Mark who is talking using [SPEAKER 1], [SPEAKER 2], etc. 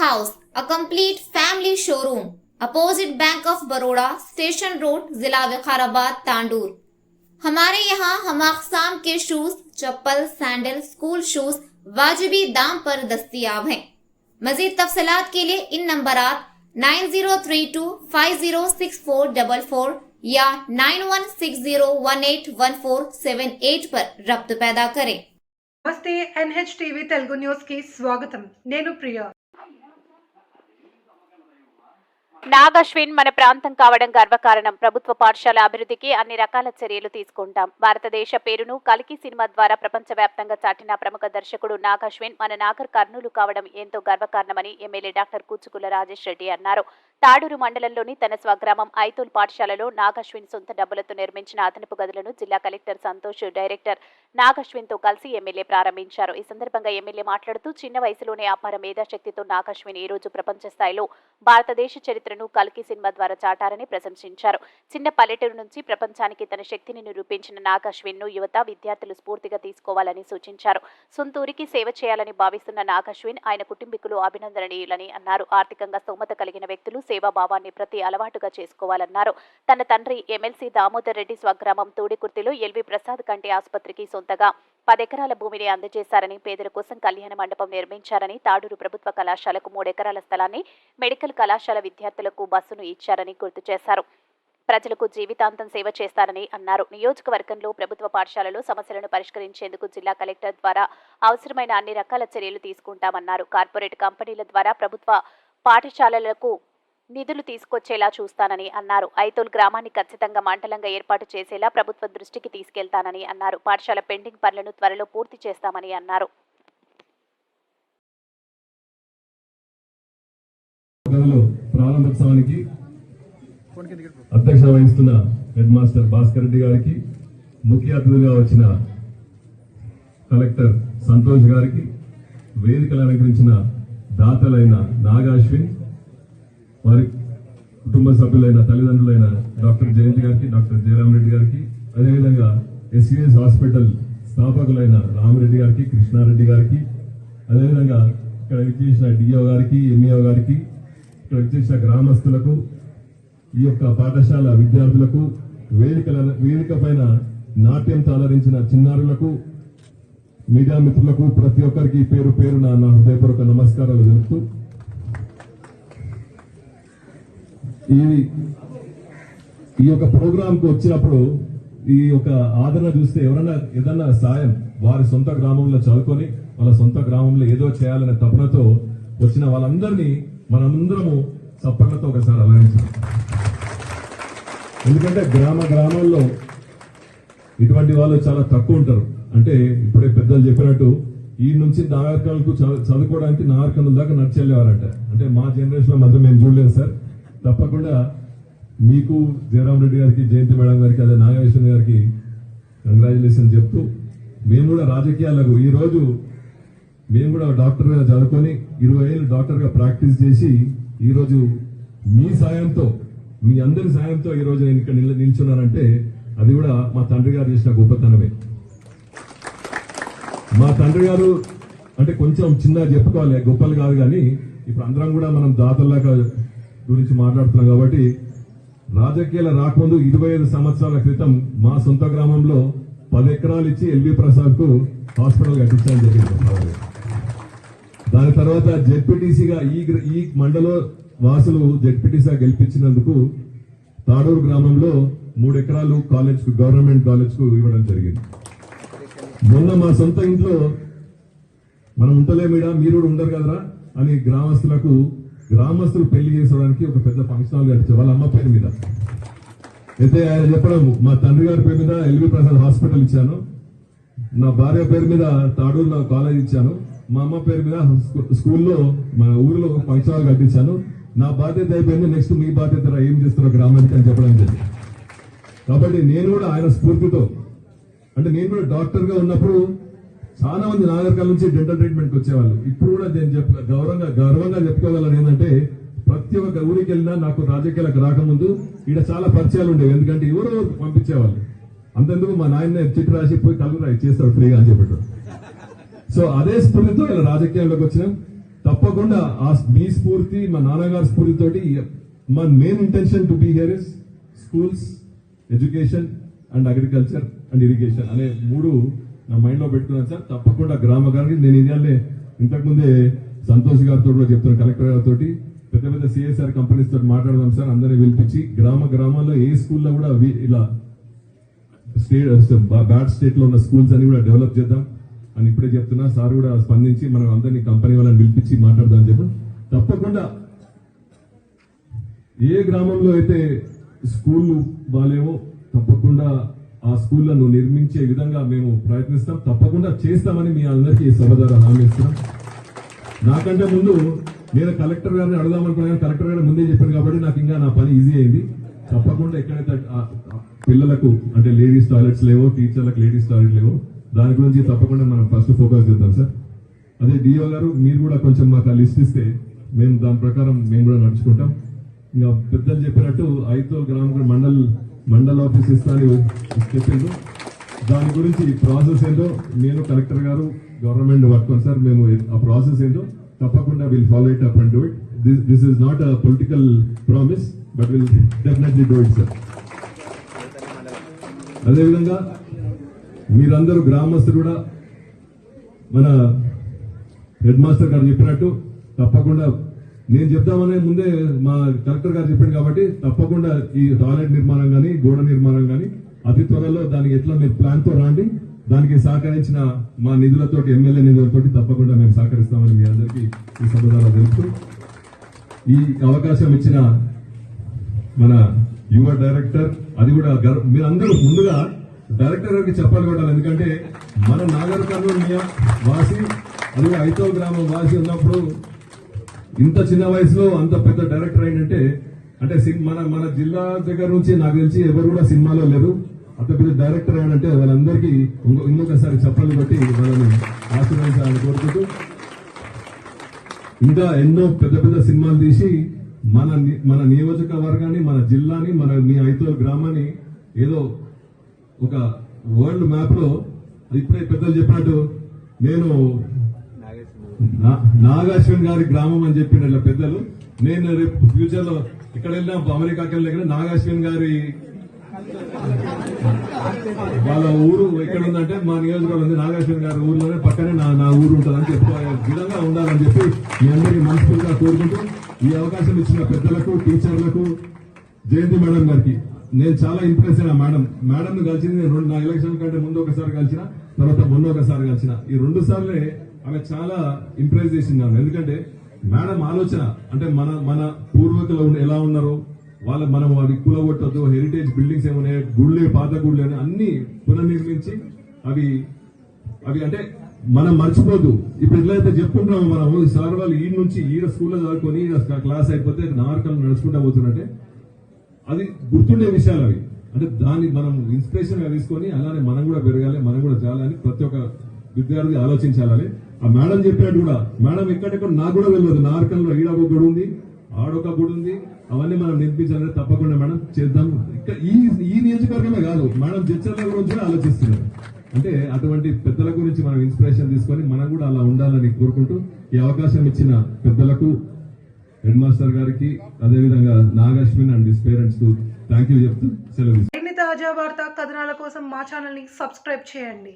[SPEAKER 1] House, a complete family showroom, opposite Bank of Baroda, Station Road, जिला विकाराबाद, तांडूर। हमारे यहाँ हम अक़साम के शूज, चप्पल, सैंडल, स्कूल शूज वाजिबी दाम पर दस्तयाब हैं। मजीद तफसीलात के लिए इन नंबरात 9032506444 या 9160181478 पर रब्त पैदा करें।
[SPEAKER 2] నమస్తే NHTV తెలుగు న్యూస్ కి స్వాగతం। నేను ప్రియా।
[SPEAKER 3] నాగశ్విన్ మన ప్రాంతం కావడం గర్వకారణం। ప్రభుత్వ పాఠశాల అభివృద్ధికి అన్ని రకాల చర్యలు తీసుకుంటాం। భారతదేశ పేరును కల్కి సినిమా ద్వారా ప్రపంచవ్యాప్తంగా చాటిన ప్రముఖ దర్శకుడు నాగశ్విన్ మన నాగర్ కర్నూలు కావడం ఎంతో గర్వకారణమని ఎమ్మెల్యే డాక్టర్ కూచుకుల రాజేష్ రెడ్డి అన్నారు। తాడూరు మండలంలోని తన స్వగ్రామం ఐతూల్ పాఠశాలలో నాగశ్విన్ సొంత డబ్బులతో నిర్మించిన అదనపు గదులను జిల్లా కలెక్టర్ సంతోష్, డైరెక్టర్ నాగశ్విన్ తో కలిసి ఎమ్మెల్యే ప్రారంభించారు। ఈ సందర్భంగా ఎమ్మెల్యే మాట్లాడుతూ చిన్న వయసులోనే అపార మేధాశక్తితో నాగశ్విన్ ఈ రోజు ప్రపంచ స్థాయిలో భారతదేశ చరిత్రను కల్కి సినిమా ద్వారా చాటారని ప్రశంసించారు। చిన్న పల్లెటూరు నుంచి ప్రపంచానికి తన శక్తిని నిరూపించిన నాగశ్విన్ ను యువత, విద్యార్థులు స్ఫూర్తిగా తీసుకోవాలని సూచించారు। సొంతూరికి సేవ చేయాలని భావిస్తున్న నాగశ్విన్ ఆయన కుటుంబీకులు అభినందనీయులని అన్నారు। ఆర్థికంగా స్తోమత కలిగిన వ్యక్తులు సేవాభావాన్ని ప్రతి అలవాటుగా చేసుకోవాలన్నారు। తన తండ్రి ఎమ్మెల్సీ దామోదర్ రెడ్డి స్వగ్రామం తూడికుర్తిలో ఎల్వి ప్రసాద్ కంటి ఆసుపత్రికి సొంతగా 10 ఎకరాల భూమిని అందజేశారని, పేదల కోసం కళ్యాణ మండపం నిర్మించారని, తాడూరు ప్రభుత్వ కళాశాలకు 3 ఎకరాల స్థలాన్ని, మెడికల్ కళాశాల విద్యార్థులకు బస్సును ఇచ్చారని గుర్తు చేశారు। ప్రజలకు జీవితాంతం సేవ చేస్తారని అన్నారు। నియోజకవర్గంలో ప్రభుత్వ పాఠశాలలో సమస్యలను పరిష్కరించేందుకు జిల్లా కలెక్టర్ ద్వారా అవసరమైన అన్ని రకాల చర్యలు తీసుకుంటామన్నారు। కార్పొరేట్ కంపెనీల ద్వారా ప్రభుత్వ పాఠశాలలకు నిధులు తీసుకొచ్చేలా చూస్తానని అన్నారు। ఐతోల్ గ్రామాన్ని ఖచ్చితంగా మండలంగా ఏర్పాటు చేసేలా ప్రభుత్వ దృష్టికి తీసుకెళ్తానని అన్నారు। పాఠశాల పెండింగ్ పనులను త్వరలో పూర్తి చేస్తామని అన్నారు।
[SPEAKER 4] ప్రారంభోత్సవానికి అధ్యక్షత వహిస్తున్న హెడ్ మాస్టర్ భాస్కర్ రెడ్డి గారికి, ముఖ్య అతిథిగా వచ్చిన కలెక్టర్ సంతోష్ గారికి, వేదికలు అలంకరించిన దాతలైన నాగాశ్విన్, వారి కుటుంబ సభ్యులైన తల్లిదండ్రులైన డాక్టర్ జయంతి గారికి, డాక్టర్ జయరామ్ రెడ్డి గారికి, అదేవిధంగా SVS హాస్పిటల్ స్థాపకులైన రామరెడ్డి గారికి, కృష్ణారెడ్డి గారికి, అదేవిధంగా ఇక్కడ విచ్చేసిన DO గారికి, MEO గారికి, ఇక్కడ విచ్చేసిన గ్రామస్తులకు, ఈ యొక్క పాఠశాల విద్యార్థులకు, వేదిక పైన నాట్యంతో అలరించిన చిన్నారులకు, మీడియా మిత్రులకు ప్రతి ఒక్కరికి పేరు పేరున నా హృదయపూర్వక నమస్కారాలు తెలుపుతూ, ఈ యొక్క ప్రోగ్రామ్ కు వచ్చినప్పుడు ఈ యొక్క ఆదరణ చూస్తే ఎవరైనా ఏదన్నా సాయం వారి సొంత గ్రామంలో చదువుకొని వాళ్ళ సొంత గ్రామంలో ఏదో చేయాలనే తపనతో వచ్చిన వాళ్ళందరినీ మనందరము చప్పట్లతో ఒకసారి అలరించాం। ఎందుకంటే గ్రామాల్లో ఇటువంటి వాళ్ళు చాలా తక్కువ ఉంటారు। అంటే ఇప్పుడే పెద్దలు చెప్పినట్టు ఈ నుంచి నాగరికలకు చదువుకోవడానికి నాగరికల దాకా నడిచెళ్ళేవారంట। అంటే మా జనరేషన్ లో మాత్రం మేము చూడలేదు సార్। తప్పకుండా మీకు జయరామ్ రెడ్డి గారికి, జయంతి మేడం గారికి, అదే నాగేశ్వర గారికి కంగ్రాచులేషన్ చెప్తూ, మేము కూడా రాజకీయాలకు ఈరోజు మేము కూడా డాక్టర్గా చదువుకొని 20 ఏళ్ళు డాక్టర్గా ప్రాక్టీస్ చేసి ఈరోజు మీ సాయంతో, మీ అందరి సాయంతో ఈరోజు నేను ఇక్కడ నిల్చున్నానంటే అది కూడా మా తండ్రి గారు చేసిన గొప్పతనమే। మా తండ్రి గారు అంటే కొంచెం చిన్నగా చెప్పుకోవాలి, గొప్పలు కాదు కానీ ఇప్పుడు అందరం కూడా మనం దాతల్లాగా గురించి మాట్లాడుతున్నాం కాబట్టి, రాజకీయాలు రాకముందు 25 సంవత్సరాల క్రితం మా సొంత గ్రామంలో 10 ఎకరాలు ఇచ్చి ఎల్వి ప్రసాద్ కు హాస్పిటల్ కట్టించడం జరిగింది। దాని తర్వాత జెడ్పీటీసీగా ఈ మండల వాసులు జెడ్పీటీసీగా గెలిపించినందుకు తాడూరు గ్రామంలో 3 ఎకరాలు కాలేజ్, గవర్నమెంట్ కాలేజ్ కు ఇవ్వడం జరిగింది। మొన్న మా సొంత ఇంట్లో మనం ఉంటలేమీడా, మీరు కూడా ఉండరు కదరా అని గ్రామస్తులు పెళ్లి చేసుకోవడానికి ఒక పెద్ద ఫంక్షన్ హాల్ కట్టించారు వాళ్ళ అమ్మ పేరు మీద। అయితే ఆయన చెప్పడం, మా తండ్రి గారి పేరు మీద ఎల్వి ప్రసాద్ హాస్పిటల్ ఇచ్చాను, నా భార్య పేరు మీద తాడూరులో కాలేజ్ ఇచ్చాను, మా అమ్మ పేరు మీద స్కూల్లో మా ఊరిలో ఫంక్షన్ హాల్ కట్టించాను, నా బాధ్యత అయిపోయింది, నెక్స్ట్ మీ బాధ్యత ఏం చేస్తారో గ్రామానికి అని చెప్పడం జరిగింది। కాబట్టి నేను కూడా ఆయన స్ఫూర్తితో, అంటే నేను కూడా డాక్టర్ గా ఉన్నప్పుడు చాలా మంది నాగరికాల నుంచి డెంటల్ ట్రీట్మెంట్ వచ్చేవాళ్ళు। ఇప్పుడు కూడా నేను గర్వంగా చెప్పుకోగలను ఏంటంటే, ప్రతి ఒక్క ఊరికి వెళ్ళినా నాకు రాజకీయాలకు రాకముందు ఇక్కడ చాలా పరిచయాలు ఉండేవి। ఎందుకంటే ఎవరో పంపించేవాళ్ళు, అంతెందుకు మా నాయన చిట్టు రాసి పోయి కళ్ళు రాయి చేస్తారు ఫ్రీగా అని చెప్పారు। సో అదే స్ఫూర్తితో ఇలా రాజకీయాల్లోకి వచ్చినాం। తప్పకుండా మీ స్ఫూర్తి, మా నాన్నగారి స్ఫూర్తితోటి మా main intention to be here is schools, education and agriculture and irrigation అనే 3 నా మైండ్ లో పెట్టుకున్నాను సార్. తప్పకుండా గ్రామ గారికి నేను ఇదే ఇంతకుముందే సంతోష్ గారితో కూడా చెప్తున్నాను, కలెక్టర్ గారితో పెద్ద పెద్ద సిఎస్ఆర్ కంపెనీస్ తోటి మాట్లాడదాం సార్. అందరినీ పిలిపించి గ్రామాల్లో ఏ స్కూల్లో కూడా ఇలా బ్యాడ్ స్టేట్ లో ఉన్న స్కూల్స్ అని కూడా డెవలప్ చేద్దాం అని ఇప్పుడే చెప్తున్నా. సార్ కూడా స్పందించి మనం అందరినీ కంపెనీ వాళ్ళని పిలిపించి మాట్లాడదాం చెప్పి తప్పకుండా ఏ గ్రామంలో అయితే స్కూళ్ళు బాలేవో తప్పకుండా ఆ స్కూళ్లను నిర్మించే విధంగా మేము ప్రయత్నిస్తాం, తప్పకుండా చేస్తామని మీ అందరికీ ఈ సభ ద్వారా హామీ ఇస్తున్నాం. నాకంటే ముందు నేను కలెక్టర్ గారిని అడుగుదామనుకున్నాను, కలెక్టర్ గారు ముందే చెప్పాను కాబట్టి నాకు ఇంకా నా పని ఈజీ అయింది. తప్పకుండా ఎక్కడైతే పిల్లలకు అంటే లేడీస్ టాయిలెట్స్ లేవో, టీచర్లకు లేడీస్ టాయిలెట్ లేవో, దాని గురించి తప్పకుండా మనం ఫస్ట్ ఫోకస్ చేద్దాం సార్. అదే డిఓ గారు మీరు కూడా కొంచెం మాకు లిస్ట్ ఇస్తే మేము దాని ప్రకారం మేము కూడా నడుచుకుంటాం. ఇంకా పెద్దలు చెప్పినట్టు 5 గ్రామ మండల్ ఆఫీస్ ఇస్తాను చెప్పిండు. దాని గురించి ప్రాసెస్ ఏంటో నేను కలెక్టర్ గారు గవర్నమెంట్ పట్టుకోండి సార్. మేము ఆ ప్రాసెస్ ఏంటో తప్పకుండా will follow it up and do it. This is not a political promise but will definitely do it sir. అదేవిధంగా మీరందరూ గ్రామస్తులు కూడా మన హెడ్ మాస్టర్ గారు చెప్పినట్టు తప్పకుండా నేను చెప్తామనే ముందే మా కలెక్టర్ గారు చెప్పాడు కాబట్టి తప్పకుండా ఈ టాయిలెట్ నిర్మాణం కానీ, గోడ నిర్మాణం కానీ అతి త్వరలో దానికి ఎట్లా మీరు ప్లాన్ తో రాండి. దానికి సహకరించిన మా నిధులతోటి, ఎమ్మెల్యే నిధులతోటి తప్పకుండా మేము సహకరిస్తామని మీ అందరికీ ఈ సభ ద్వారా తెలుపుతూ, ఈ అవకాశం ఇచ్చిన మన యువ డైరెక్టర్, అది కూడా మీరందరూ ముందుగా డైరెక్టర్ గారికి చెప్పాలి కూడా, ఎందుకంటే మన నాగర్ కర్నూలు వాసి, అది 5వ గ్రామం వాసి ఉన్నప్పుడు ఇంత చిన్న వయసులో అంత పెద్ద డైరెక్టర్ అయిందంటే అంటే మన జిల్లా దగ్గర నుంచి నాకు తెలిసి ఎవరు కూడా సినిమాలో లేరు. అంత పెద్ద డైరెక్టర్ అయ్యాడంటే వాళ్ళందరికీ ఇంకొకసారి చెప్పాలి బట్టి వాళ్ళని ఆశీర్వదించాలని కోరుకుంటూ, ఇంకా ఎన్నో పెద్ద పెద్ద సినిమాలు తీసి మన నియోజకవర్గాన్ని, మన జిల్లాని, మీ 5వ గ్రామాన్ని ఏదో ఒక వరల్డ్ మ్యాప్ లో ఇప్పుడే పెద్దలు చెప్పినట్టు నేను నాగాశ్విన్ గారి గ్రామం అని చెప్పిన పెద్దలు, నేను రేపు ఫ్యూచర్ లో ఇక్కడ వెళ్ళినా అమెరికాకి వెళ్ళిన నాగాశ్విన్ గారి వాళ్ళ ఊరు ఎక్కడ ఉందంటే మా నియోజకవర్గం ఉంది, నాగాశ్విన్ గారి ఊర్లోనే పక్కనే నా ఊరు ఉంటుందని చెప్పుకోవాలి విధంగా ఉండాలని చెప్పి మీ అందరికీ మనస్ఫూర్తిగా కోరుకుంటూ, ఈ అవకాశం ఇచ్చిన పెద్దలకు, టీచర్లకు, జయంతి మేడం గారికి నేను చాలా ఇంప్రెస్ అయినా. మేడం ను కలిసింది నేను నా ఎలక్షన్ కంటే ముందు ఒకసారి కలిసిన, తర్వాత మొన్న ఒకసారి కలిసిన. ఈ 2 సార్లే ఆమె చాలా ఇంప్రెస్ చేసింది నన్ను. ఎందుకంటే మేడం ఆలోచన అంటే మన పూర్వీకులు ఎలా ఉన్నారో మనం వాటి కూలగొట్టద్దు, హెరిటేజ్ బిల్డింగ్స్ ఏమున్నాయి, గుళ్ళే, పాత గుళ్ళు అని అన్ని పునర్నిర్మించి అవి అంటే మనం మర్చిపోద్దు. ఇప్పుడు ఎట్లయితే చెప్పుకుంటున్నాము మనం సార్ వాళ్ళు ఈడ స్కూల్లో చదువుకొని క్లాస్ అయిపోతే నార్కల్ నడుచుకుంటా పోతున్నట్టే అది గుర్తుండే విషయాలు అవి. అంటే దాన్ని మనం ఇన్స్పిరేషన్ గా తీసుకొని అలానే మనం కూడా పెరగాలి, మనం కూడా చేయాలని ప్రతి ఒక్క విద్యార్థి ఆలోచించాలి. ఆ మేడం చెప్పినట్టు కూడా మేడం ఎక్కడెక్కడ నాకు కూడా తెలియదు, నార్కల్లో ఈడ ఒక గుడి ఉంది, ఆడొక గుడి ఉంది, అవన్నీ మనం నిర్మించాలని తప్పకుండా మేడం చేద్దాం. ఇక్కడ ఈ నియోజకవర్గమే కాదు, మేడం జడ్చర్ల గురించి కూడా ఆలోచిస్తున్నారు. అంటే అటువంటి పెద్దల గురించి మనం ఇన్స్పిరేషన్ తీసుకొని మనం కూడా అలా ఉండాలని కోరుకుంటూ, ఈ అవకాశం ఇచ్చిన పెద్దలకు, హెడ్ మాస్టర్ గారికి, అదేవిధంగా నాగాశ్విన్ అండ్ హిస్ పేరెంట్స్ కు థ్యాంక్ యూ చెప్తూ సెలవు.
[SPEAKER 2] మరిన్ని తాజా వార్తా కథనాల కోసం మా ఛానల్ ని సబ్స్క్రైబ్ చేయండి.